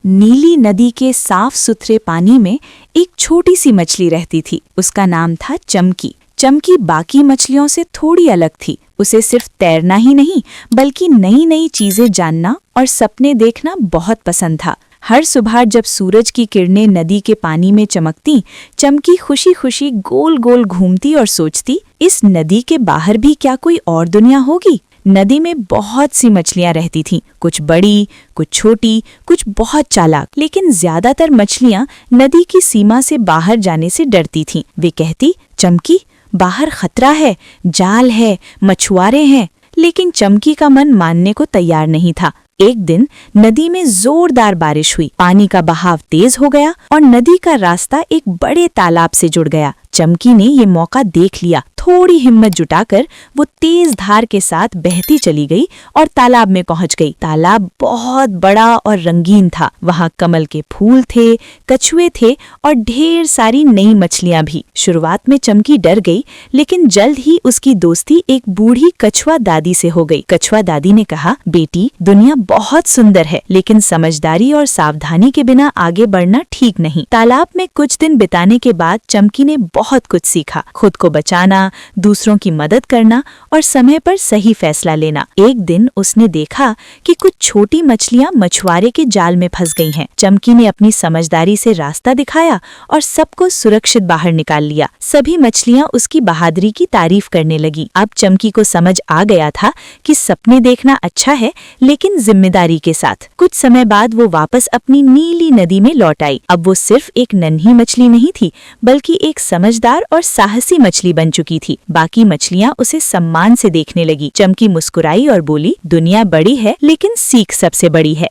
नीली नदी के साफ सुथरे पानी में एक छोटी सी मछली रहती थी। उसका नाम था चमकी। चमकी बाकी मछलियों से थोड़ी अलग थी। उसे सिर्फ तैरना ही नहीं बल्कि नई नई चीजें जानना और सपने देखना बहुत पसंद था। हर सुबह जब सूरज की किरणें नदी के पानी में चमकती, चमकी खुशी खुशी गोल गोल घूमती और सोचती, इस नदी के बाहर भी क्या कोई और दुनिया होगी। नदी में बहुत सी मछलियां रहती थीं, कुछ बड़ी, कुछ छोटी, कुछ बहुत चालाक, लेकिन ज्यादातर मछलियां नदी की सीमा से बाहर जाने से डरती थीं। वे कहती, चमकी, बाहर खतरा है, जाल है, मछुआरे हैं। लेकिन चमकी का मन मानने को तैयार नहीं था। एक दिन नदी में जोरदार बारिश हुई, पानी का बहाव तेज हो गया और नदी का रास्ता एक बड़े तालाब से जुड़ गया। चमकी ने ये मौका देख लिया। थोड़ी हिम्मत जुटाकर वो तेज धार के साथ बहती चली गई और तालाब में पहुंच गई। तालाब बहुत बड़ा और रंगीन था। वहां कमल के फूल थे, कछुए थे और ढेर सारी नई मछलियां भी। शुरुआत में चमकी डर गई, लेकिन जल्द ही उसकी दोस्ती एक बूढ़ी कछुआ दादी से हो गई। कछुआ दादी ने कहा, बेटी, दुनिया बहुत सुंदर है, लेकिन समझदारी और सावधानी के बिना आगे बढ़ना ठीक नहीं। तालाब में कुछ दिन बिताने के बाद चमकी ने बहुत कुछ सीखा। खुद को बचाना, दूसरों की मदद करना और समय पर सही फैसला लेना। एक दिन उसने देखा कि कुछ छोटी मछलियां मछुआरे के जाल में फंस गई हैं। चमकी ने अपनी समझदारी से रास्ता दिखाया और सबको सुरक्षित बाहर निकाल लिया। सभी मछलियां उसकी बहादुरी की तारीफ करने लगी। अब चमकी को समझ आ गया था कि सपने देखना अच्छा है, लेकिन जिम्मेदारी के साथ। कुछ समय बाद वो वापस अपनी नीली नदी में लौट आई। अब वो सिर्फ एक नन्ही मछली नहीं थी, बल्कि एक समझदार और साहसी मछली बन चुकी थी। बाकी मछलियां उसे सम्मान से देखने लगी। चमकी मुस्कुराई और बोली, दुनिया बड़ी है, लेकिन सीख सबसे बड़ी है।